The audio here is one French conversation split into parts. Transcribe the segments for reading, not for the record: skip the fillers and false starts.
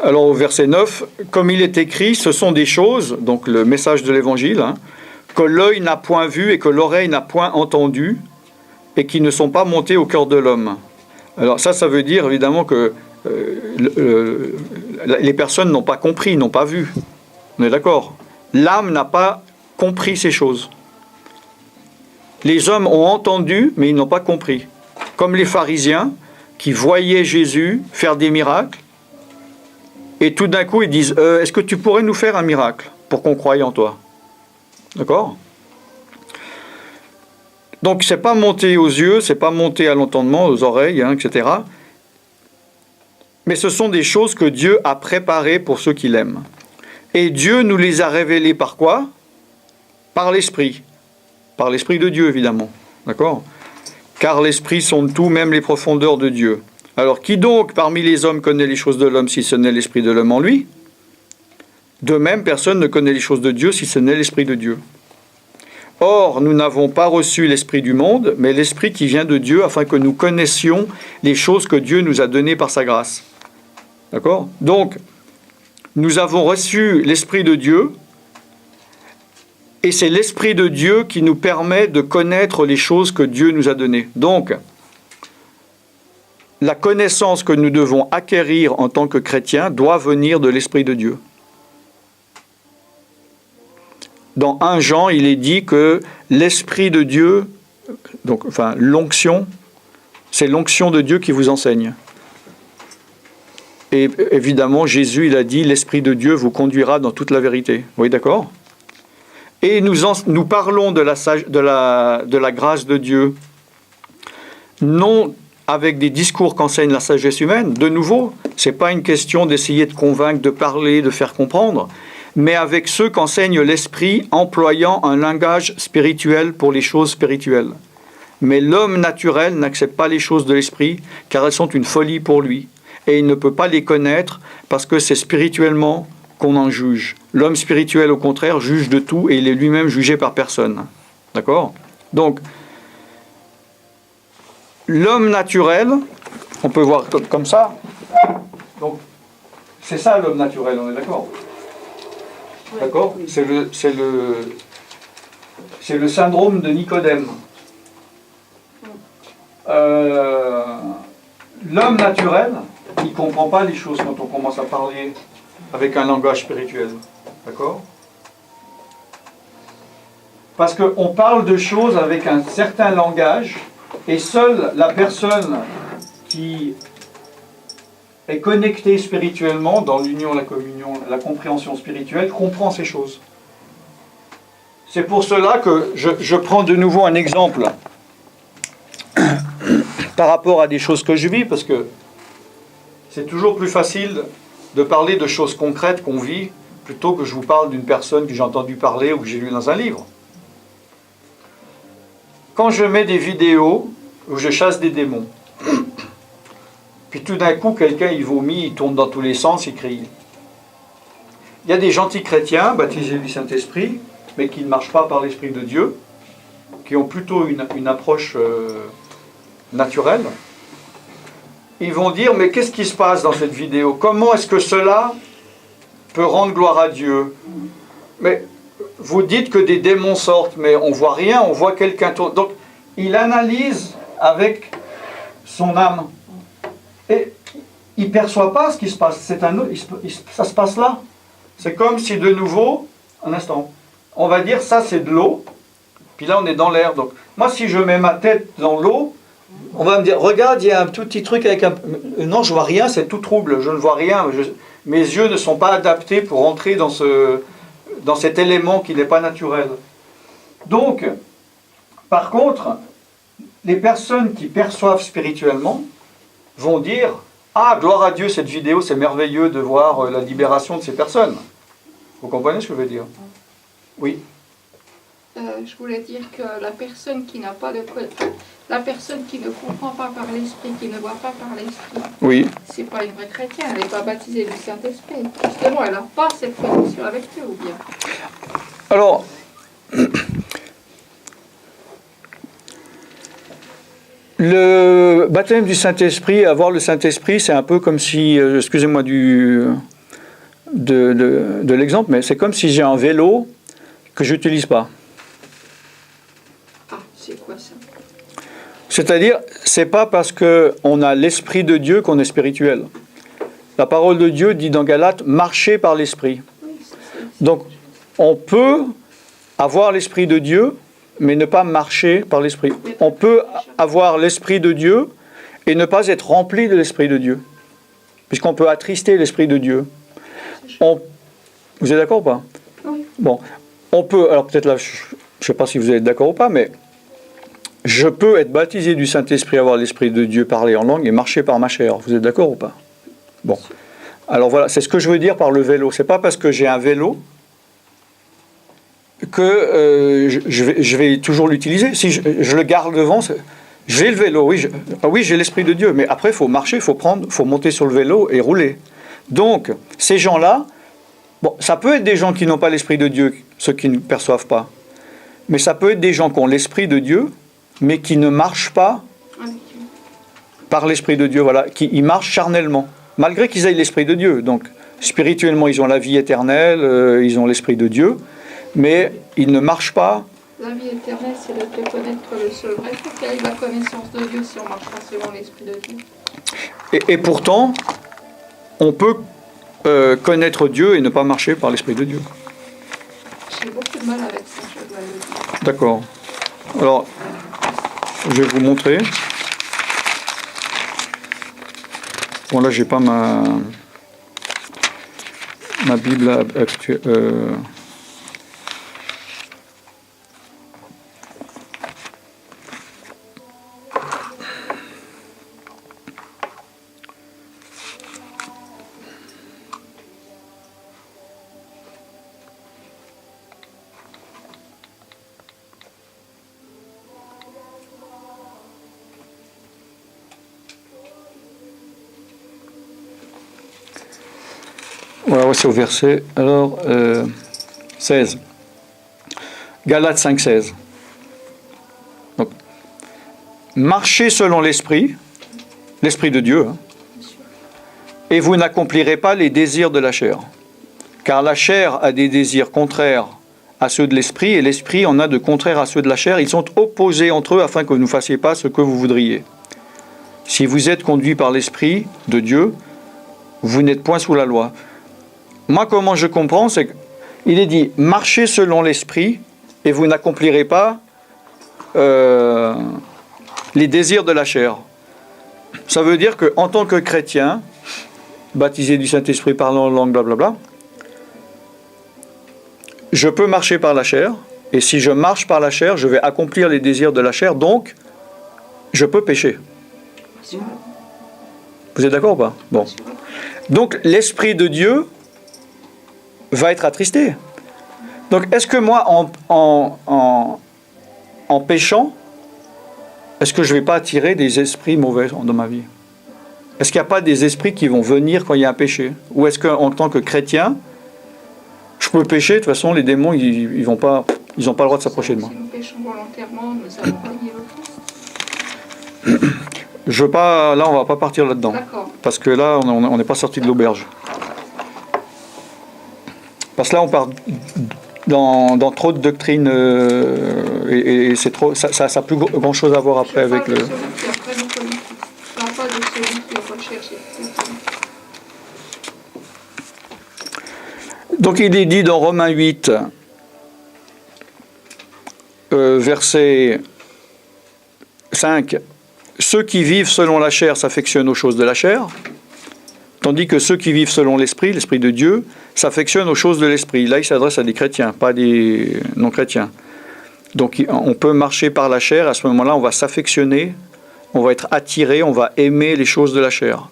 Alors au verset 9, comme il est écrit, ce sont des choses, donc le message de l'évangile, que l'œil n'a point vu et que l'oreille n'a point entendu et qui ne sont pas montées au cœur de l'homme. Alors ça veut dire évidemment que les personnes n'ont pas compris, n'ont pas vu. On est d'accord? L'âme n'a pas compris ces choses. Les hommes ont entendu, mais ils n'ont pas compris. Comme les pharisiens qui voyaient Jésus faire des miracles, et tout d'un coup ils disent est-ce que tu pourrais nous faire un miracle pour qu'on croie en toi? D'accord? Donc c'est pas monté aux yeux, c'est pas monté à l'entendement, aux oreilles, etc. Mais ce sont des choses que Dieu a préparées pour ceux qui l'aiment. Et Dieu nous les a révélées par quoi? Par l'Esprit. Par l'Esprit de Dieu, évidemment. D'accord? Car l'Esprit sonde tout, même les profondeurs de Dieu. Alors, qui donc parmi les hommes connaît les choses de l'homme si ce n'est l'Esprit de l'homme en lui? De même, personne ne connaît les choses de Dieu si ce n'est l'Esprit de Dieu. Or, nous n'avons pas reçu l'Esprit du monde, mais l'Esprit qui vient de Dieu, afin que nous connaissions les choses que Dieu nous a données par sa grâce. D'accord? Donc, nous avons reçu l'Esprit de Dieu, et c'est l'Esprit de Dieu qui nous permet de connaître les choses que Dieu nous a données. Donc, la connaissance que nous devons acquérir en tant que chrétiens doit venir de l'Esprit de Dieu. Dans 1 Jean, il est dit que l'Esprit de Dieu, donc, l'onction, c'est l'onction de Dieu qui vous enseigne. Et évidemment, Jésus, il a dit, l'Esprit de Dieu vous conduira dans toute la vérité. Oui, d'accord? Et nous parlons de la grâce de Dieu, non avec des discours qu'enseigne la sagesse humaine. De nouveau, ce n'est pas une question d'essayer de convaincre, de parler, de faire comprendre, mais avec ceux qu'enseigne l'Esprit, employant un langage spirituel pour les choses spirituelles. Mais l'homme naturel n'accepte pas les choses de l'Esprit, car elles sont une folie pour lui. Et il ne peut pas les connaître, parce que c'est spirituellement qu'on en juge. L'homme spirituel, au contraire, juge de tout, et il est lui-même jugé par personne. D'accord? Donc, l'homme naturel, on peut voir comme ça. Donc, c'est ça l'homme naturel, on est d'accord? D'accord? C'est le syndrome de Nicodème. L'homme naturel, il ne comprend pas les choses quand on commence à parler avec un langage spirituel. D'accord? Parce qu'on parle de choses avec un certain langage, et seule la personne qui est connectée spirituellement, dans l'union, la communion, la compréhension spirituelle, comprend ces choses. C'est pour cela que je prends de nouveau un exemple par rapport à des choses que je vis, parce que c'est toujours plus facile de parler de choses concrètes qu'on vit, plutôt que je vous parle d'une personne que j'ai entendu parler ou que j'ai lu dans un livre. Quand je mets des vidéos où je chasse des démons, puis tout d'un coup, quelqu'un, il vomit, il tourne dans tous les sens, il crie. Il y a des gentils chrétiens, baptisés du Saint-Esprit, mais qui ne marchent pas par l'Esprit de Dieu, qui ont plutôt une approche naturelle. Ils vont dire, mais qu'est-ce qui se passe dans cette vidéo? Comment est-ce que cela peut rendre gloire à Dieu? Mais vous dites que des démons sortent, mais on ne voit rien, on voit quelqu'un tourner. Donc, il analyse avec son âme. Et il ne perçoit pas ce qui se passe. Ça se passe là. C'est comme si de nouveau, un instant, on va dire ça c'est de l'eau, puis là on est dans l'air. Donc moi si je mets ma tête dans l'eau, on va me dire, regarde, il y a un tout petit truc avec un... Non, je ne vois rien, c'est tout trouble, je ne vois rien. Mes yeux ne sont pas adaptés pour entrer dans cet élément qui n'est pas naturel. Donc, par contre, les personnes qui perçoivent spirituellement vont dire, ah, gloire à Dieu, cette vidéo, c'est merveilleux de voir la libération de ces personnes. Vous comprenez ce que je veux dire? Oui. Je voulais dire que la personne qui n'a pas la personne qui ne comprend pas par l'esprit, qui ne voit pas par l'esprit, Oui. C'est pas une vraie chrétienne, elle n'est pas baptisée du Saint-Esprit. Justement, elle n'a pas cette connexion avec Dieu, ou bien? Alors, le baptême du Saint-Esprit, avoir le Saint-Esprit, c'est un peu comme si, excusez-moi de l'exemple, mais c'est comme si j'ai un vélo que je n'utilise pas. Ah, c'est quoi ça? C'est-à-dire, c'est pas parce qu'on a l'Esprit de Dieu qu'on est spirituel. La parole de Dieu dit dans Galates, marchez par l'Esprit. Oui, Donc, on peut avoir l'Esprit de Dieu, mais ne pas marcher par l'Esprit. On peut avoir l'Esprit de Dieu et ne pas être rempli de l'Esprit de Dieu. Puisqu'on peut attrister l'Esprit de Dieu. Vous êtes d'accord ou pas? Oui. Bon, on peut, alors peut-être là, je ne sais pas si vous êtes d'accord ou pas, mais je peux être baptisé du Saint-Esprit, avoir l'Esprit de Dieu, parler en langue et marcher par ma chair. Vous êtes d'accord ou pas? Bon. Alors voilà, c'est ce que je veux dire par le vélo. C'est pas parce que j'ai un vélo que je vais toujours l'utiliser. Si je le garde devant, j'ai le vélo, oui, j'ai l'Esprit de Dieu, mais après il faut marcher, il faut monter sur le vélo et rouler. Donc, ces gens-là, bon, ça peut être des gens qui n'ont pas l'Esprit de Dieu, ceux qui ne perçoivent pas, mais ça peut être des gens qui ont l'Esprit de Dieu, mais qui ne marchent pas par l'Esprit de Dieu, voilà, ils marchent charnellement, malgré qu'ils aient l'Esprit de Dieu. Donc, spirituellement, ils ont la vie éternelle, ils ont l'Esprit de Dieu, mais ils ne marchent pas. La vie éternelle, c'est de te connaître le seul vrai. Pour qu'il y ait la connaissance de Dieu si on marche pas selon l'Esprit de Dieu. Et pourtant, on peut connaître Dieu et ne pas marcher par l'Esprit de Dieu. J'ai beaucoup de mal avec ça, je dois le dire. D'accord. Alors, je vais vous montrer. Bon, là, j'ai pas ma Bible actuelle. Voilà, c'est au verset 16. Galates 5, 16. Donc, marchez selon l'Esprit de Dieu, hein, et vous n'accomplirez pas les désirs de la chair. Car la chair a des désirs contraires à ceux de l'Esprit, et l'Esprit en a de contraires à ceux de la chair. Ils sont opposés entre eux afin que vous ne fassiez pas ce que vous voudriez. Si vous êtes conduit par l'Esprit de Dieu, vous n'êtes point sous la loi. Moi, comment je comprends, c'est qu'il est dit, marchez selon l'Esprit et vous n'accomplirez pas les désirs de la chair. Ça veut dire qu'en tant que chrétien, baptisé du Saint-Esprit, parlant en langue, blablabla, je peux marcher par la chair, et si je marche par la chair, je vais accomplir les désirs de la chair, donc je peux pécher. Vous êtes d'accord ou pas? Bon. Donc l'Esprit de Dieu va être attristé. Donc, est-ce que moi, en péchant, est-ce que je ne vais pas attirer des esprits mauvais dans ma vie? Est-ce qu'il n'y a pas des esprits qui vont venir quand il y a un péché? Ou est-ce qu'en tant que chrétien, je peux pécher? De toute façon, les démons, ils n'ont pas le droit de s'approcher de moi. Si nous péchons volontairement, nous allons pas nier le Christ. Je veux pas, là, on ne va pas partir là-dedans. D'accord. Parce que là, on n'est pas sorti de l'auberge. Parce que là, on part dans trop de doctrines et c'est trop, ça n'a plus grand-chose à voir après avec le... Je parle de celui qui apprend le politique. Je ne parle pas de celui qui recherche. Donc il est dit dans Romains 8, verset 5, « Ceux qui vivent selon la chair s'affectionnent aux choses de la chair, tandis que ceux qui vivent selon l'Esprit de Dieu, s'affectionnent aux choses de l'Esprit. » Là, il s'adresse à des chrétiens, pas des non-chrétiens. Donc, on peut marcher par la chair. À ce moment-là, on va s'affectionner, on va être attiré, on va aimer les choses de la chair.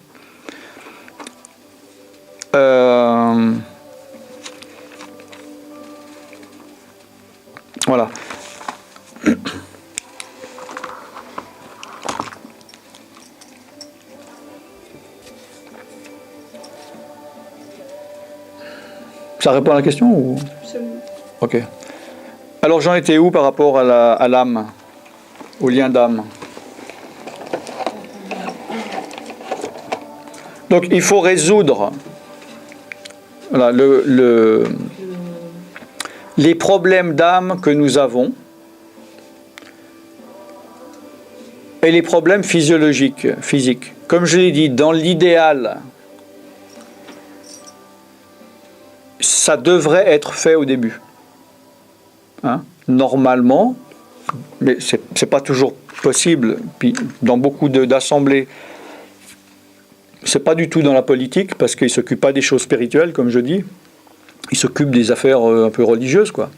Voilà. Ça répond à la question ou... Absolument. Ok. Alors j'en étais où par rapport à l'âme, au lien d'âme? Donc il faut résoudre Voilà, les problèmes d'âme que nous avons et les problèmes physiques. Comme je l'ai dit, dans l'idéal, ça devrait être fait au début. Hein? Normalement, mais c'est pas toujours possible. Puis dans beaucoup d'assemblées, c'est pas du tout dans la politique parce qu'ils s'occupent pas des choses spirituelles, comme je dis. Ils s'occupent des affaires un peu religieuses, quoi.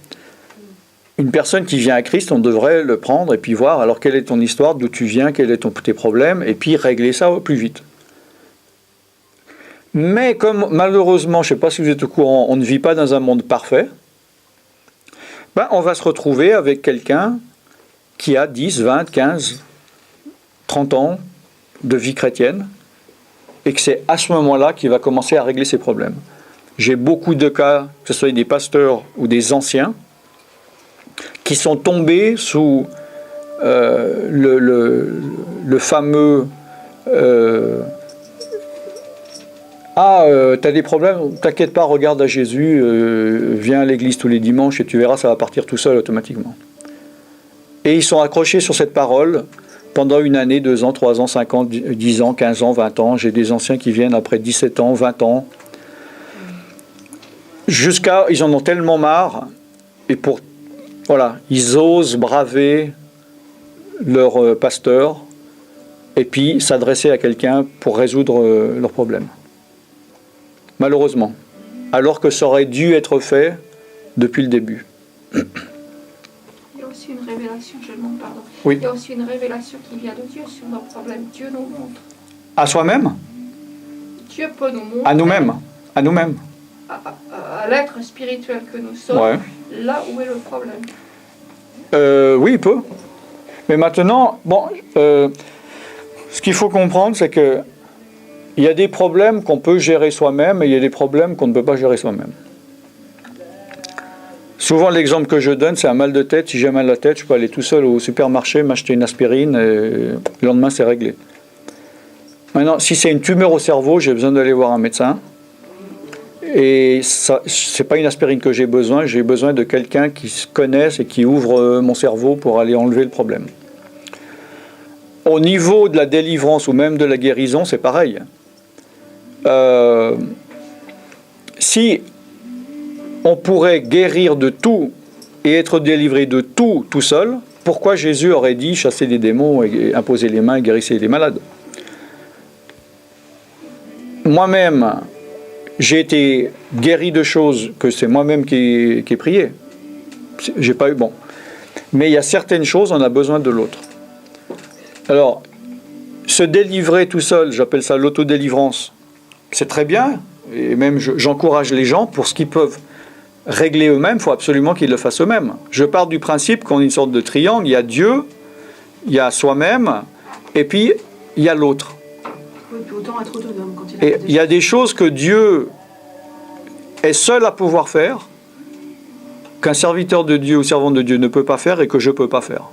Une personne qui vient à Christ, on devrait le prendre et puis voir, alors quelle est ton histoire, d'où tu viens, quels sont tes problèmes, et puis régler ça au plus vite. Mais comme malheureusement, je ne sais pas si vous êtes au courant, on ne vit pas dans un monde parfait, ben on va se retrouver avec quelqu'un qui a 10, 20, 15, 30 ans de vie chrétienne, et que c'est à ce moment-là qu'il va commencer à régler ses problèmes. J'ai beaucoup de cas, que ce soit des pasteurs ou des anciens, qui sont tombés sous le fameux t'as des problèmes, t'inquiète pas, regarde à Jésus, viens à l'église tous les dimanches et tu verras, ça va partir tout seul automatiquement. Et ils sont accrochés sur cette parole pendant une année, 2 ans, 3 ans, 5 ans, 10 ans, 15 ans, 20 ans. J'ai des anciens qui viennent après 17 ans, 20 ans. Ils en ont tellement marre, et voilà, ils osent braver leur pasteur et puis s'adresser à quelqu'un pour résoudre leurs problèmes. Malheureusement. Alors que ça aurait dû être fait depuis le début. Il y a aussi une révélation, je demande pardon. Oui. Il y a aussi une révélation qui vient de Dieu sur nos problèmes. Dieu nous montre. À soi-même ? Dieu peut nous montrer. À nous-mêmes. À nous-mêmes. À l'être spirituel que nous sommes, ouais. Là où est le problème. Oui, il peut. Mais maintenant, ce qu'il faut comprendre, c'est que il y a des problèmes qu'on peut gérer soi-même et il y a des problèmes qu'on ne peut pas gérer soi-même. Souvent, l'exemple que je donne, c'est un mal de tête. Si j'ai mal à la tête, je peux aller tout seul au supermarché, m'acheter une aspirine et le lendemain, c'est réglé. Maintenant, si c'est une tumeur au cerveau, j'ai besoin d'aller voir un médecin. Et ça, c'est pas une aspirine que j'ai besoin de quelqu'un qui se connaisse et qui ouvre mon cerveau pour aller enlever le problème. Au niveau de la délivrance ou même de la guérison, c'est pareil. Si on pourrait guérir de tout et être délivré de tout seul, pourquoi Jésus aurait dit chasser des démons et imposer les mains et guérissez les malades? Moi-même, j'ai été guéri de choses que c'est moi-même qui ai prié. J'ai pas eu bon. Mais il y a certaines choses, on a besoin de l'autre. Alors, se délivrer tout seul, j'appelle ça l'autodélivrance. C'est très bien. Et même j'encourage les gens pour ce qu'ils peuvent régler eux-mêmes, il faut absolument qu'ils le fassent eux-mêmes. Je pars du principe qu'on est une sorte de triangle. Il y a Dieu, il y a soi-même, et puis il y a l'autre. Autant être autonome quand et il y a des choses que Dieu est seul à pouvoir faire, qu'un serviteur de Dieu ou servant de Dieu ne peut pas faire et que je ne peux pas faire.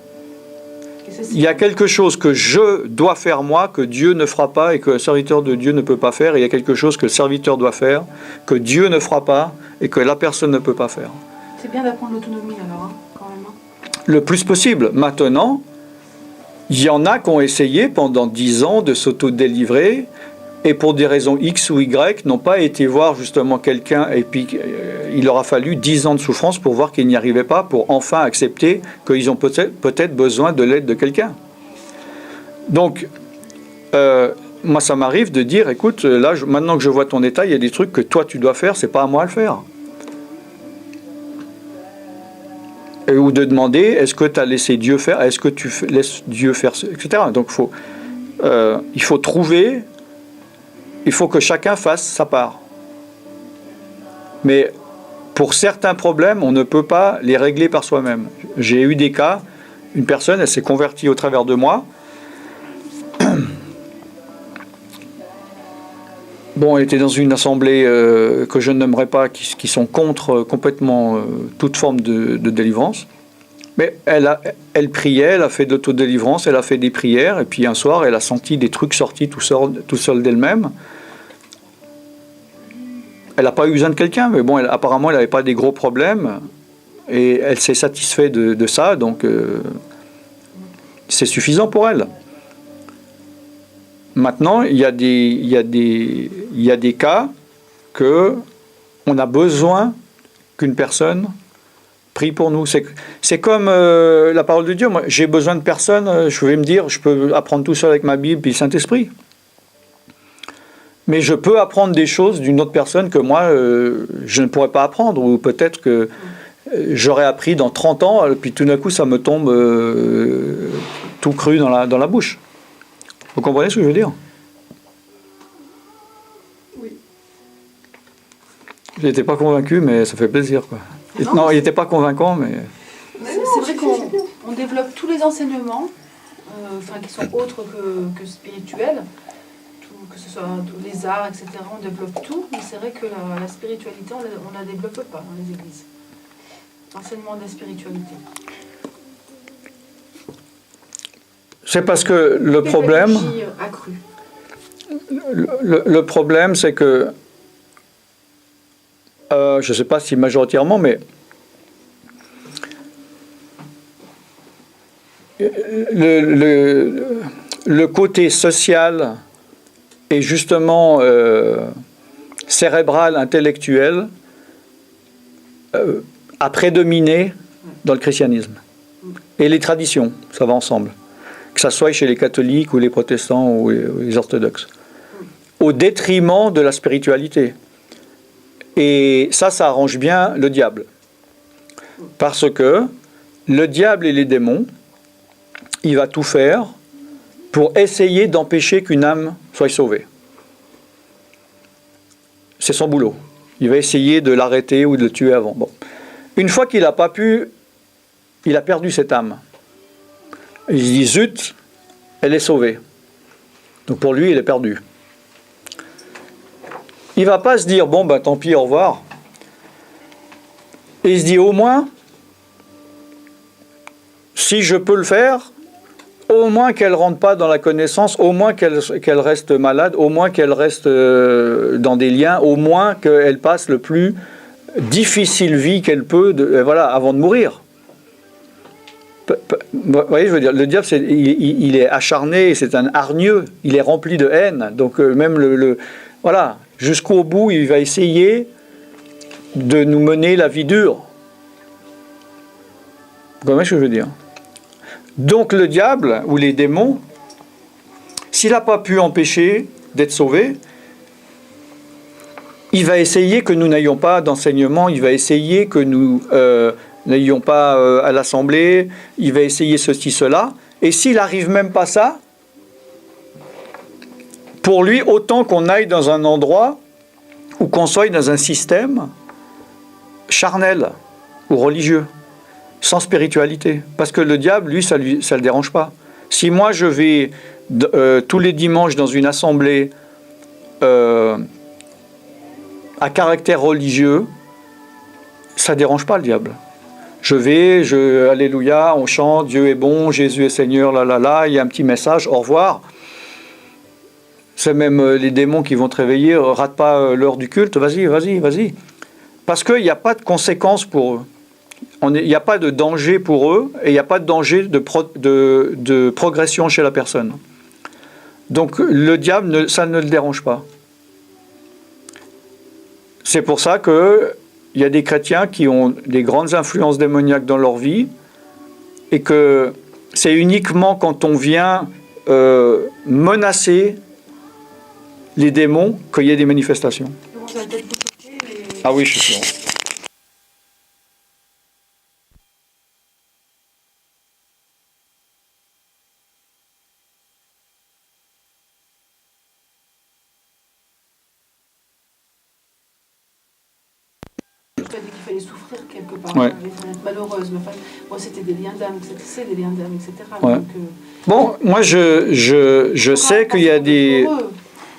Il y a quelque chose que je dois faire moi, que Dieu ne fera pas et que le serviteur de Dieu ne peut pas faire. Et il y a quelque chose que le serviteur doit faire, que Dieu ne fera pas et que la personne ne peut pas faire. C'est bien d'apprendre l'autonomie alors, quand même. Le plus possible. Maintenant, il y en a qui ont essayé pendant 10 ans de s'auto-délivrer et pour des raisons X ou Y n'ont pas été voir justement quelqu'un et puis il leur a fallu 10 ans de souffrance pour voir qu'ils n'y arrivaient pas, pour enfin accepter qu'ils ont peut-être besoin de l'aide de quelqu'un. Donc, moi ça m'arrive de dire, écoute, là maintenant que je vois ton état, il y a des trucs que toi tu dois faire, c'est pas à moi à le faire. Ou de demander, est-ce que tu as laissé Dieu faire, est-ce que tu laisses Dieu faire, etc. Donc il faut trouver, il faut que chacun fasse sa part. Mais pour certains problèmes, on ne peut pas les régler par soi-même. J'ai eu des cas, une personne, elle s'est convertie au travers de moi. Bon, elle était dans une assemblée que je ne nommerai pas, qui sont contre complètement toute forme de délivrance. Mais elle priait, elle a fait de l'autodélivrance, elle a fait des prières, et puis un soir, elle a senti des trucs sortis tout seul d'elle-même. elle n'a pas eu besoin de quelqu'un, mais bon, apparemment, elle n'avait pas des gros problèmes. Et elle s'est satisfaite de ça, donc c'est suffisant pour elle. Maintenant, il y a des cas que on a besoin qu'une personne prie pour nous. C'est comme la parole de Dieu. Moi, j'ai besoin de personne. Je vais me dire, je peux apprendre tout seul avec ma Bible et le Saint-Esprit. Mais je peux apprendre des choses d'une autre personne que moi, je ne pourrais pas apprendre. Ou peut-être que j'aurais appris dans 30 ans, puis tout d'un coup, ça me tombe tout cru dans la bouche. Vous comprenez ce que je veux dire? Oui. Je n'étais pas convaincu, mais ça fait plaisir, quoi. Non, il n'était pas convaincant, mais... C'est vrai qu'on développe tous les enseignements, qui sont autres que spirituels, que ce soit les arts, etc. On développe tout, mais c'est vrai que la spiritualité, on ne la développe pas dans les églises. L'enseignement de la spiritualité. C'est parce que le problème... accrue. Le problème, c'est que... je ne sais pas si majoritairement, mais... Le côté social et justement cérébral, intellectuel, a prédominé dans le christianisme. Et les traditions, ça va ensemble. Que ça soit chez les catholiques ou les protestants ou les orthodoxes. Au détriment de la spiritualité. Et ça arrange bien le diable. Parce que le diable et les démons, il va tout faire pour essayer d'empêcher qu'une âme soit sauvée. C'est son boulot. Il va essayer de l'arrêter ou de le tuer avant. Bon. Une fois qu'il n'a pas pu, il a perdu cette âme. Il se dit, zut, elle est sauvée. Donc pour lui, il est perdu. Il ne va pas se dire, bon, ben tant pis, au revoir. Et il se dit, au moins, si je peux le faire, au moins qu'elle ne rentre pas dans la connaissance, au moins qu'elle reste malade, au moins qu'elle reste dans des liens, au moins qu'elle passe le plus difficile vie qu'elle peut avant de mourir. Vous voyez, je veux dire, le diable, il est acharné, c'est un hargneux, il est rempli de haine. Donc même voilà, jusqu'au bout, il va essayer de nous mener la vie dure. Vous comprenez ce que je veux dire? Donc le diable, ou les démons, s'il n'a pas pu empêcher d'être sauvé, il va essayer que nous n'ayons pas d'enseignement, il va essayer que nous n'ayons pas à l'assemblée, il va essayer ceci, cela, et s'il n'arrive même pas ça, pour lui, autant qu'on aille dans un endroit ou qu'on soit dans un système charnel ou religieux, sans spiritualité. Parce que le diable, lui, ça le dérange pas. Si moi, je vais tous les dimanches dans une assemblée à caractère religieux, ça ne dérange pas le diable. Alléluia, on chante, Dieu est bon, Jésus est Seigneur, il y a un petit message, au revoir. C'est même les démons qui vont te réveiller, rate pas l'heure du culte, vas-y. Parce qu'il n'y a pas de conséquences pour eux. Il n'y a pas de danger pour eux et il n'y a pas de danger de progression chez la personne. Donc le diable, ça ne le dérange pas. C'est pour ça qu'il y a des chrétiens qui ont des grandes influences démoniaques dans leur vie et que c'est uniquement quand on vient menacer les démons qu'il y a des manifestations. Ah oui, je suis sûr. Tu as dit qu'il fallait souffrir quelque part, Ouais. il fallait être malheureuse. Mais bon, c'était des liens d'âme, c'est des liens d'âme, etc. Ouais. Donc, bon, moi je sais qu'il y a des...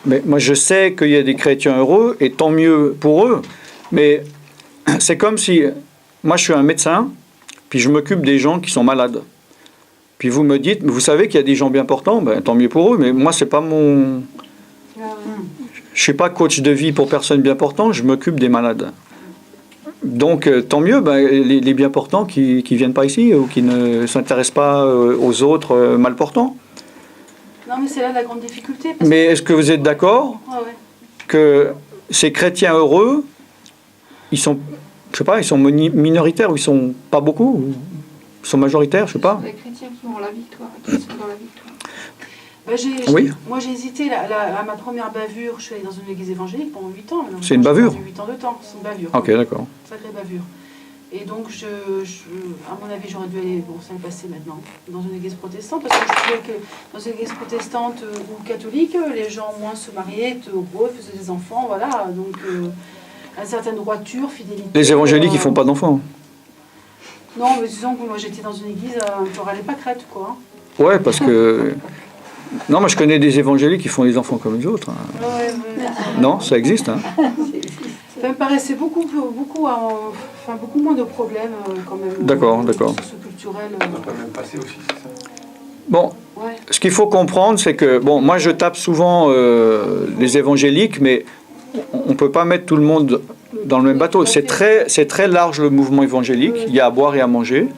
Mais moi je sais qu'il y a des chrétiens heureux, et tant mieux pour eux. Mais c'est comme si... Moi je suis un médecin, puis je m'occupe des gens qui sont malades. Puis vous me dites, vous savez qu'il y a des gens bien portants, ben, tant mieux pour eux, mais moi c'est pas mon... je ne suis pas coach de vie pour personnes bien portantes, je m'occupe des malades. Donc, tant mieux, les bien portants qui ne viennent pas ici ou qui ne s'intéressent pas aux autres mal portants. Non, mais c'est là la grande difficulté. Mais est-ce que vous êtes d'accord que ces chrétiens heureux, ils sont, je sais pas, ils sont minoritaires ou ils sont pas beaucoup, ou ils sont majoritaires, je sais pas. Les chrétiens qui ont la victoire, qui sont dans la victoire. Oui. Moi, j'ai hésité. À ma première bavure, je suis allée dans une église évangélique pendant 8 ans. C'est une bavure? 8 ans de temps, c'est une bavure. Ok, d'accord. Sacrée bavure. Et donc, à mon avis, j'aurais dû aller, bon, ça est passé maintenant, dans une église protestante, parce que je trouvais que dans une église protestante ou catholique, les gens au moins se mariaient, étaient heureux, faisaient des enfants, voilà. Donc, une certaine droiture, fidélité. Les évangéliques, ils font pas d'enfants. Non, mais disons que moi, j'étais dans une église, on râlait pas crête, quoi. Ouais, parce que... Non, moi je connais des évangéliques qui font des enfants comme les autres. Ouais. Non, ça existe. Hein. Ça me paraissait beaucoup moins de problèmes quand même. D'accord. Socio-culturels. Ça peut même passer aussi, c'est ça. Bon, ce qu'il faut comprendre, c'est que, bon, moi je tape souvent les évangéliques, mais on ne peut pas mettre tout le monde dans le même bateau. C'est très large le mouvement évangélique. Il y a à boire et à manger.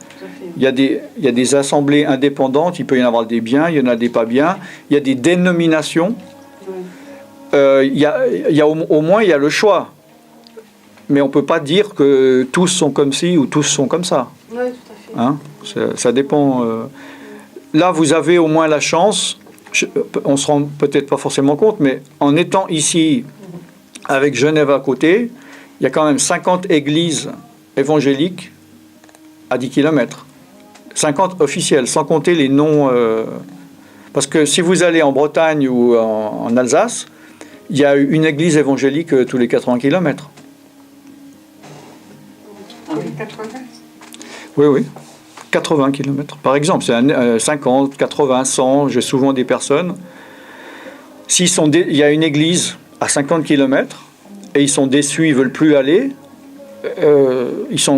Il y a des assemblées indépendantes, il peut y en avoir des biens, il y en a des pas biens. Il y a des dénominations. Il y a au moins il y a le choix. Mais on ne peut pas dire que tous sont comme ci ou tous sont comme ça. Oui, tout à fait. Hein, ça dépend. Là, vous avez au moins la chance, on ne se rend peut-être pas forcément compte, mais en étant ici, avec Genève à côté, il y a quand même 50 églises évangéliques à 10 km. 50 officiels, sans compter les noms. Parce que si vous allez en Bretagne ou en Alsace, il y a une église évangélique tous les 80 km. Ah oui, 80. Oui. 80 km, par exemple. C'est 50, 80, 100. J'ai souvent des personnes. Il y a une église à 50 km et ils sont déçus, ils ne veulent plus aller.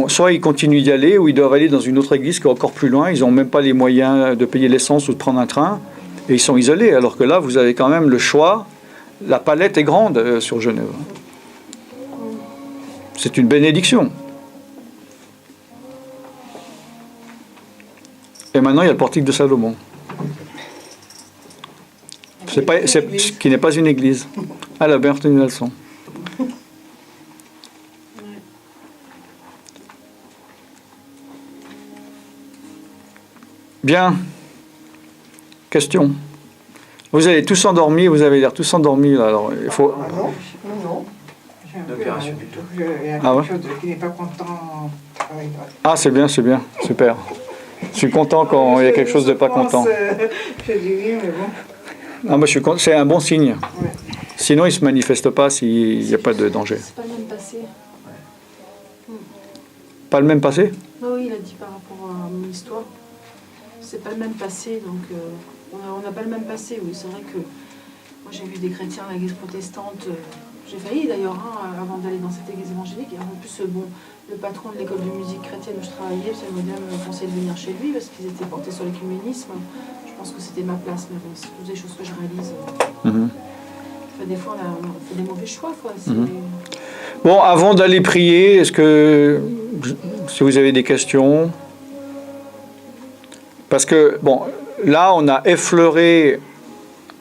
Soit ils continuent d'y aller ou ils doivent aller dans une autre église qui est encore plus loin. Ils n'ont même pas les moyens de payer l'essence ou de prendre un train et ils sont isolés. Alors que là, vous avez quand même le choix. La palette est grande sur Genève. C'est une bénédiction. Et maintenant, il y a le portique de Salomon. Qui n'est pas une église. Ah, elle a bien retenu la leçon. Bien. Question. Vous avez tous endormi, vous avez l'air tous endormis là. Alors, il faut... Non. J'ai un peu L'opération. il y a quelque chose qui n'est pas content avec toi. Ah, c'est bien, super. Je suis content quand il y a quelque chose de pas content. Je dis oui, mais bon. Ah, moi, c'est un bon signe. Ouais. Sinon, il ne se manifeste pas s'il n'y a pas de danger. C'est pas le même passé. Pas le même passé? Oui, il a dit par rapport à mon histoire. C'est pas le même passé, donc on n'a pas le même passé, oui. C'est vrai que moi j'ai vu des chrétiens à l'église protestante. J'ai failli d'ailleurs avant d'aller dans cette église évangélique. Et en plus, le patron de l'école de musique chrétienne où je travaillais, c'est le modèle me conseillait de venir chez lui parce qu'ils étaient portés sur l'écuménisme. Je pense que c'était ma place, mais bon, c'est toutes des choses que je réalise. Des fois, on fait des mauvais choix, quoi. Bon, avant d'aller prier, est-ce que, si vous avez des questions, parce que, bon, là, on a effleuré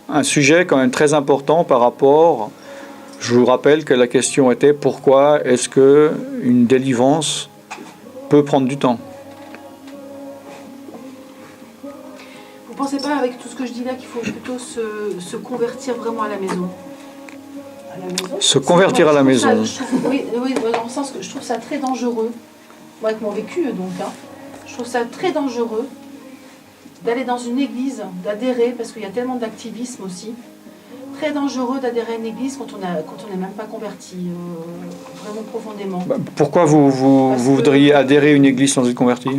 un sujet quand même très important par rapport, je vous rappelle que la question était pourquoi est-ce qu'une délivrance peut prendre du temps? Vous pensez pas, avec tout ce que je dis là, qu'il faut plutôt se convertir vraiment à la maison? Se convertir à la maison. Oui, dans le sens que je trouve ça très dangereux. Moi, avec mon vécu, donc, je trouve ça très dangereux d'aller dans une église, d'adhérer, parce qu'il y a tellement d'activisme aussi. Très dangereux d'adhérer à une église quand on n'est même pas converti, vraiment profondément. Pourquoi vous voudriez adhérer à une église sans être converti?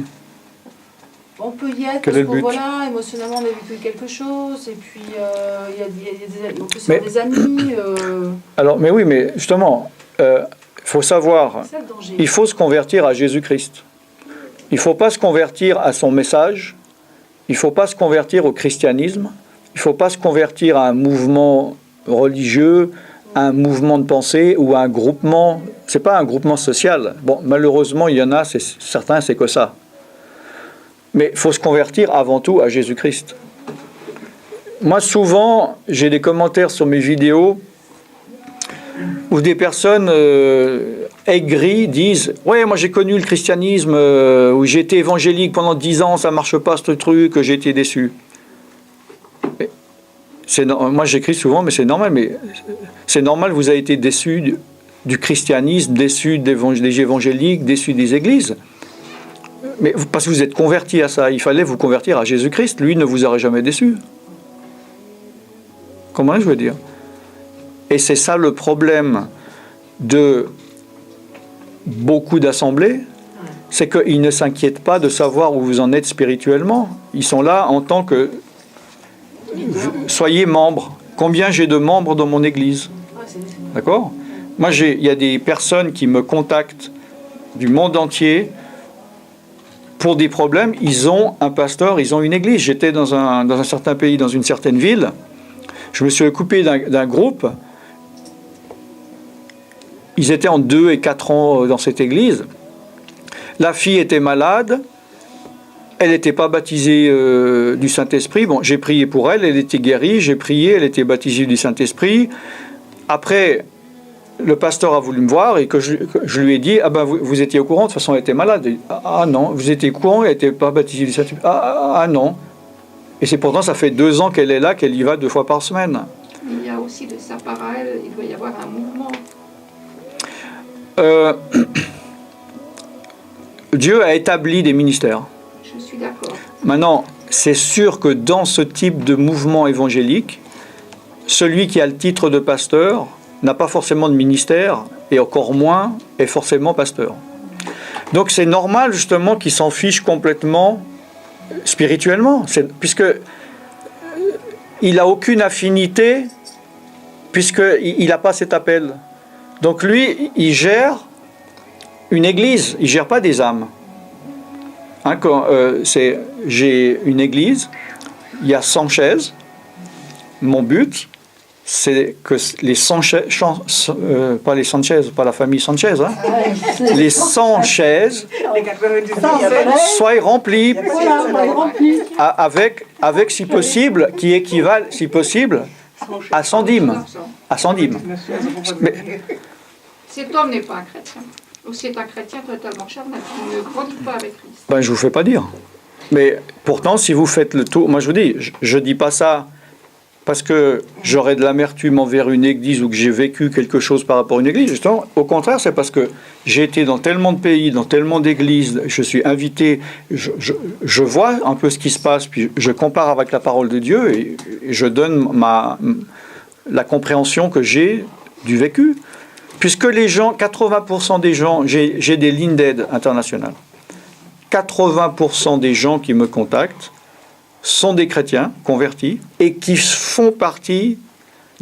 On peut y être Quel est le parce que but? voilà, émotionnellement on a vécu quelque chose, et puis on peut se faire des amis. Alors, mais oui, mais justement, il faut savoir, C'est ça le danger. il faut se convertir à Jésus-Christ. Il ne faut pas se convertir à son message, il ne faut pas se convertir au christianisme, il ne faut pas se convertir à un mouvement religieux un mouvement de pensée ou un groupement. C'est pas un groupement social. Bon, malheureusement, il y en a, certains, c'est que ça. Mais il faut se convertir avant tout à Jésus-Christ. Moi, souvent, j'ai des commentaires sur mes vidéos où des personnes aigries disent « Ouais, moi j'ai connu le christianisme, où j'ai été évangélique pendant 10 ans, ça ne marche pas ce truc, j'ai été déçu. » Moi j'écris souvent, mais c'est normal. Mais c'est normal, vous avez été déçu du christianisme, déçu des évangéliques, déçu des églises. Mais parce que vous êtes converti à ça, il fallait vous convertir à Jésus-Christ. Lui ne vous aurait jamais déçu. Comment je veux dire? Et c'est ça le problème de beaucoup d'assemblées, c'est qu'ils ne s'inquiètent pas de savoir où vous en êtes spirituellement. Ils sont là en tant que... Soyez membres. Combien j'ai de membres dans mon église? D'accord? Moi, il y a des personnes qui me contactent du monde entier pour des problèmes. Ils ont un pasteur, ils ont une église. J'étais dans un certain pays, dans une certaine ville. Je me suis occupé d'un groupe. Ils étaient en 2 et 4 ans dans cette église. La fille était malade. Elle n'était pas baptisée du Saint-Esprit. Bon, j'ai prié pour elle. Elle était guérie. J'ai prié. Elle était baptisée du Saint-Esprit. Après, le pasteur a voulu me voir et que je lui ai dit « Ah ben, vous étiez au courant, de toute façon, elle était malade. » Ah non, vous étiez au courant, elle n'était pas baptisée du Saint-Esprit. Ah non. Et c'est pourtant, ça fait 2 ans qu'elle est là, qu'elle y va 2 fois par semaine. Il y a aussi de ça par elle, il doit y avoir un mouvement. Dieu a établi des ministères. Je suis d'accord. Maintenant, c'est sûr que dans ce type de mouvement évangélique, celui qui a le titre de pasteur n'a pas forcément de ministère, et encore moins est forcément pasteur. Donc c'est normal justement qu'il s'en fiche complètement spirituellement, puisque il n'a aucune affinité, puisqu'il n'a pas cet appel. Donc lui, il gère une église, il ne gère pas des âmes. Hein, j'ai une église, il y a 100 chaises. Mon but, c'est que les 100 chaises, pas les 100 chaises, pas la famille Sanchez, hein, les 100 chaises soient remplies avec si possible, qui équivalent, si possible, à 100 dîmes. À 100 dîmes. Mais, cet homme n'est pas un chrétien. Ou c'est un chrétien totalement charnel. Il ne grandit pas avec Christ. Ben, je ne vous fais pas dire. Mais pourtant, si vous faites le tour... Moi, je vous dis, je ne dis pas ça parce que j'aurais de l'amertume envers une église ou que j'ai vécu quelque chose par rapport à une église. Justement, au contraire, c'est parce que j'ai été dans tellement de pays, dans tellement d'églises, je suis invité, je vois un peu ce qui se passe, puis je compare avec la parole de Dieu et je donne la compréhension que j'ai du vécu. Puisque les gens, 80% des gens, j'ai des lignes d'aide internationales. 80% des gens qui me contactent sont des chrétiens convertis et qui font partie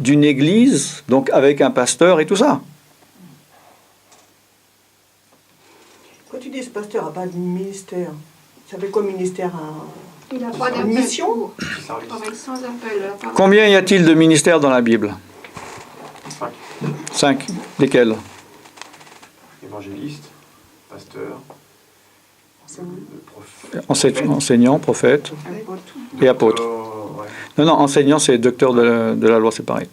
d'une église, donc avec un pasteur et tout ça. Quand tu dis ce pasteur n'a pas de ministère, ça fait quoi ministère Il n'a pas d'appel. mission? Il travaille sans appel. Combien y a-t-il de ministères dans la Bible? 5. Lesquels? Évangéliste, pasteur, Enseignant, prophète et apôtre. Ouais. Non, enseignant, c'est docteur de la loi, c'est pareil.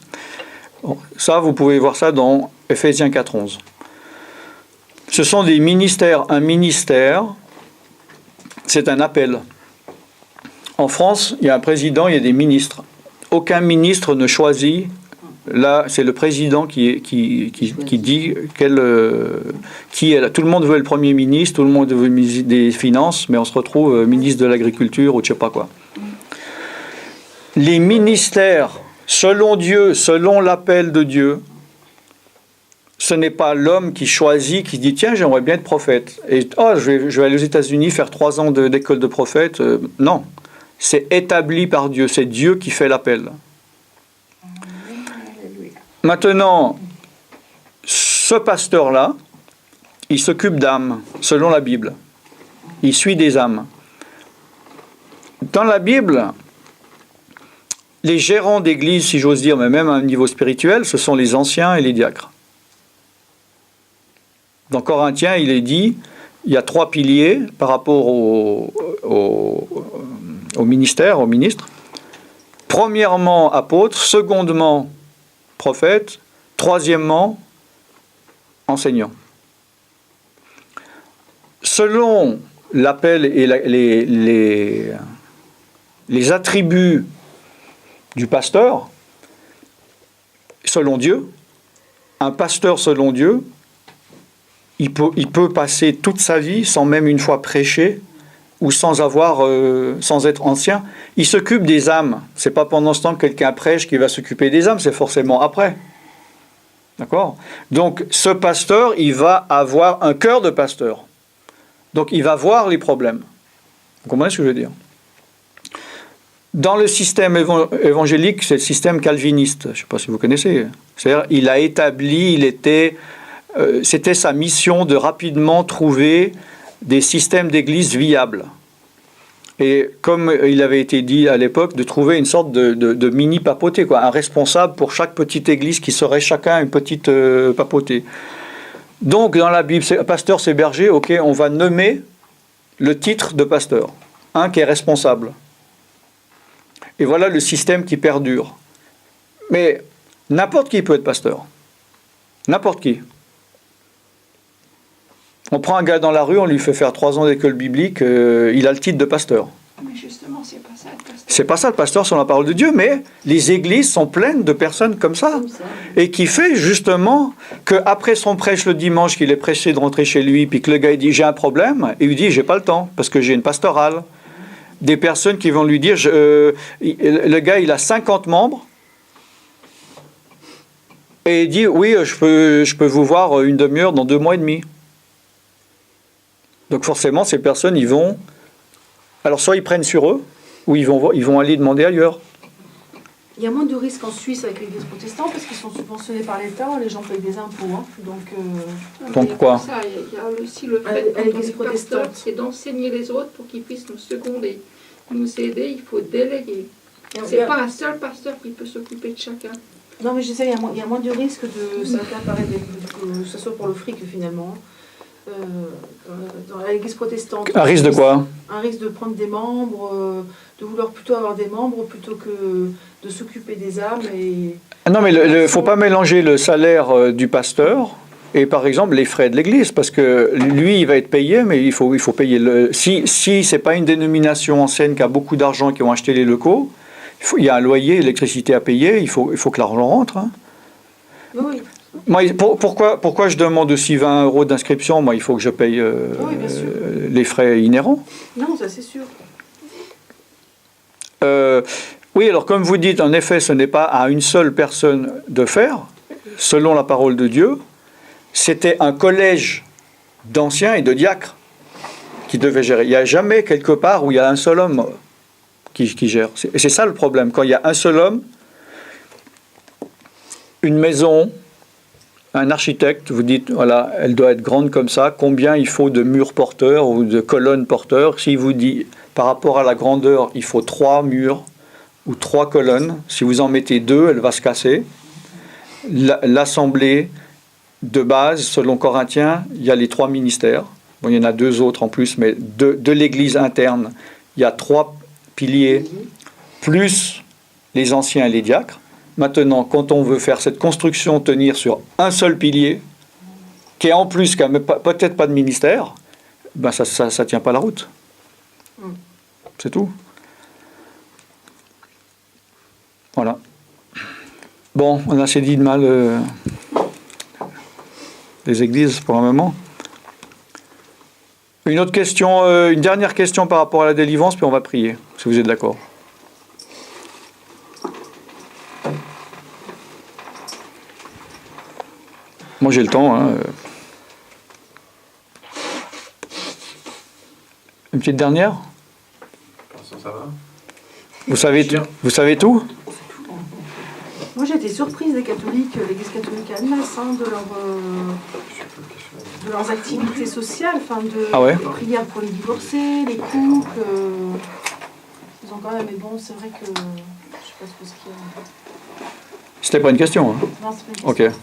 Bon, ça, vous pouvez voir ça dans Ephésiens 4:11. Ce sont des ministères. Un ministère, c'est un appel. En France, il y a un président, il y a des ministres. Aucun ministre ne choisit. Là, c'est le président qui dit qui est là. Tout le monde veut le Premier ministre, tout le monde veut le ministre des Finances, mais on se retrouve ministre de l'Agriculture ou je ne sais pas quoi. Les ministères, selon Dieu, selon l'appel de Dieu, ce n'est pas l'homme qui choisit, qui dit « Tiens, j'aimerais bien être prophète. » Et « Oh, je vais aller aux États-Unis faire 3 ans d'école de prophète. » Non, c'est établi par Dieu, c'est Dieu qui fait l'appel. Maintenant, ce pasteur-là, il s'occupe d'âmes, selon la Bible. Il suit des âmes. Dans la Bible, les gérants d'église, si j'ose dire, mais même à un niveau spirituel, ce sont les anciens et les diacres. Dans Corinthiens, il est dit, il y a 3 piliers par rapport au ministère, au ministre. Premièrement, apôtre, secondement, prophète, troisièmement, enseignant. Selon l'appel et les attributs du pasteur, selon Dieu, un pasteur selon Dieu, il peut passer toute sa vie sans même une fois prêcher ou sans être ancien. Il s'occupe des âmes. C'est pas pendant ce temps que quelqu'un prêche qu'il va s'occuper des âmes, c'est forcément après. D'accord ? Donc ce pasteur, il va avoir un cœur de pasteur. Donc il va voir les problèmes. Vous comprenez ce que je veux dire ? Dans le système évangélique, c'est le système calviniste. Je ne sais pas si vous connaissez. C'est-à-dire, il a établi, c'était sa mission de rapidement trouver des systèmes d'église viables. Et comme il avait été dit à l'époque, de trouver une sorte de mini-papauté, quoi, un responsable pour chaque petite église qui serait chacun une petite papauté. Donc, dans la Bible, pasteur c'est berger, ok, on va nommer le titre de pasteur, un qui est responsable. Et voilà le système qui perdure. Mais n'importe qui peut être pasteur. N'importe qui. On prend un gars dans la rue, on lui fait faire 3 ans d'école biblique, il a le titre de pasteur. Mais justement, c'est pas ça le pasteur. C'est pas ça le pasteur sur la parole de Dieu, mais les églises sont pleines de personnes comme ça. Et qui fait justement qu'après son prêche le dimanche, qu'il est pressé de rentrer chez lui, puis que le gars il dit j'ai un problème, et il dit j'ai pas le temps, parce que j'ai une pastorale. Des personnes qui vont lui dire le gars il a 50 membres, et il dit oui, je peux vous voir une demi-heure dans 2 mois et demi. Donc forcément, ces personnes, ils vont... Alors soit ils prennent sur eux, ou ils vont aller demander ailleurs. Il y a moins de risques en Suisse avec l'Église protestante parce qu'ils sont subventionnés par l'État, les gens payent des impôts. Hein. Donc quoi ? Il y a aussi le fait à l'Église que pasteur, c'est d'enseigner les autres pour qu'ils puissent nous seconder, nous aider, il faut déléguer. C'est pas un seul pasteur qui peut s'occuper de chacun. Non mais je sais, il y a moins de risques de s'accaparer, que ce soit pour le fric finalement. Dans l'Église protestante. Un risque de quoi ? Un risque de prendre des membres, de vouloir plutôt avoir des membres plutôt que de s'occuper des âmes. Non mais il ne faut pas mélanger le salaire du pasteur et par exemple les frais de l'Église, parce que lui il va être payé, mais il faut payer si ce n'est pas une dénomination ancienne qui a beaucoup d'argent qui ont acheté les locaux, il y a un loyer, l'électricité à payer, il faut que l'argent rentre. Hein. Oui. Moi, pourquoi je demande aussi 20 € d'inscription ? Moi, il faut que je paye les frais inhérents. Non, ça c'est sûr. Oui, alors comme vous dites, en effet, ce n'est pas à une seule personne de faire, selon la parole de Dieu. C'était un collège d'anciens et de diacres qui devait gérer. Il n'y a jamais quelque part où il y a un seul homme qui gère. C'est ça le problème. Quand il y a un seul homme, une maison... Un architecte, vous dites, voilà, elle doit être grande comme ça, combien il faut de murs porteurs ou de colonnes porteurs. S'il vous dit, par rapport à la grandeur, il faut 3 murs ou 3 colonnes, si vous en mettez 2, elle va se casser. L'assemblée de base, selon Corinthiens, il y a les 3 ministères. Bon, il y en a 2 autres en plus, mais de l'église interne, il y a 3 piliers, plus les anciens et les diacres. Maintenant, quand on veut faire cette construction tenir sur un seul pilier, qui est en plus peut-être pas de ministère, ben ça tient pas la route. C'est tout. Voilà. Bon, on a assez dit de mal des églises pour le moment. Une autre question, une dernière question par rapport à la délivrance, puis on va prier, si vous êtes d'accord. Moi j'ai le temps. Hein. Une petite dernière ? Ça va ? Vous savez tout ? Moi j'ai été surprise des catholiques, l'Église catholique à Annemasse, de leurs activités sociales, les prières pour les divorcés, les couples. Ils ont quand même, mais bon, c'est vrai que pas ce qu'il y a. C'était pas une question. Hein. Non, c'est pas une Ok.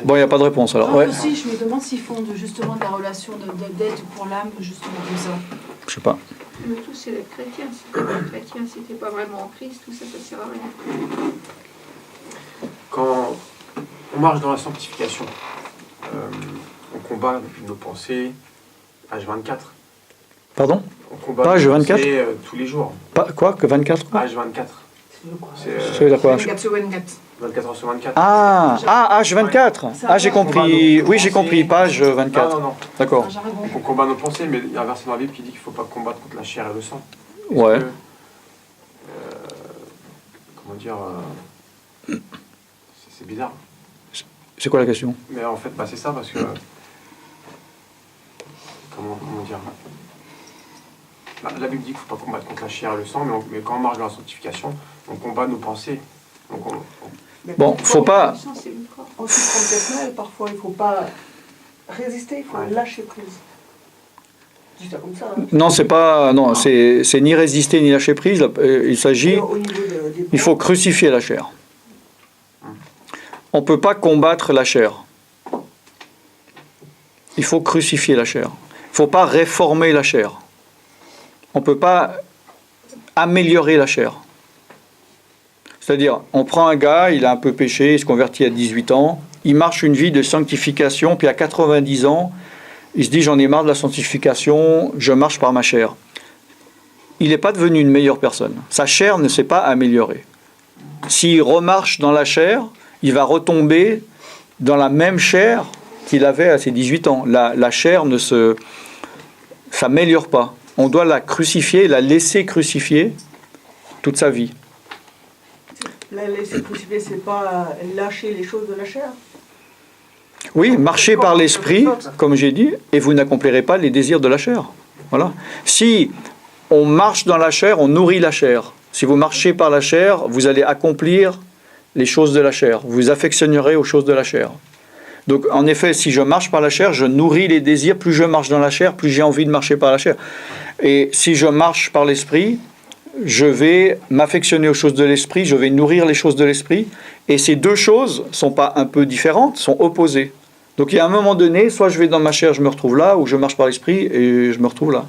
Bon, il n'y a pas de réponse alors. Non, Ouais. aussi, je me demande s'ils font justement de la relation d'aide pour l'âme, justement comme ça. Je sais pas. Le tout, c'est d'être chrétien. Si t'es pas chrétien, si t'es pas vraiment en Christ, tout ça, ça sert à rien. Quand on marche dans la sanctification, on combat nos pensées, H24. Pardon? On combat Page nos 24? pensées tous les jours. Pas, quoi? Que 24? H24. C'est la quoi? 24 sur 24. 24 heures sur 24. H24. Ah, j'ai compris. Oui, j'ai compris. Page 24. Non. D'accord. On combat nos pensées, mais il y a un verset dans la Bible qui dit qu'il ne faut pas combattre contre la chair et le sang. Est-ce Ouais. que, comment dire, c'est bizarre. C'est quoi la question? Mais en fait, bah, c'est ça parce que. Comment dire? Bah, la Bible dit qu'il ne faut pas combattre contre la chair et le sang, mais quand on marche dans la sanctification, on combat nos pensées. Donc Mais Bon, faut pas. Le sang, c'est le corps. On se prend peut-être mal, parfois il ne faut pas résister, il faut Ouais. lâcher prise. Je dis ça comme ça. Hein. Non, c'est pas. Non, c'est ni résister ni lâcher prise. Il s'agit. Et au niveau des Il faut crucifier la chair. On ne peut pas combattre la chair. Il faut crucifier la chair. Il ne faut pas réformer la chair. On ne peut pas améliorer la chair. C'est-à-dire, on prend un gars, il a un peu péché, il se convertit à 18 ans, il marche une vie de sanctification, puis à 90 ans, il se dit j'en ai marre de la sanctification, je marche par ma chair. Il n'est pas devenu une meilleure personne. Sa chair ne s'est pas améliorée. S'il remarche dans la chair, il va retomber dans la même chair qu'il avait à ses 18 ans. La chair ne s'améliore pas. On doit la crucifier, la laisser crucifier toute sa vie. La laisser crucifier, c'est pas lâcher les choses de la chair. Oui, marchez par l'esprit, comme j'ai dit, et vous n'accomplirez pas les désirs de la chair. Voilà. Si on marche dans la chair, on nourrit la chair. Si vous marchez par la chair, vous allez accomplir les choses de la chair. Vous vous affectionnerez aux choses de la chair. Donc, en effet, si je marche par la chair, je nourris les désirs. Plus je marche dans la chair, plus j'ai envie de marcher par la chair. Et si je marche par l'esprit, je vais m'affectionner aux choses de l'esprit, je vais nourrir les choses de l'esprit. Et ces deux choses ne sont pas un peu différentes, sont opposées. Donc, il y a un moment donné, soit je vais dans ma chair, je me retrouve là, ou je marche par l'esprit et je me retrouve là.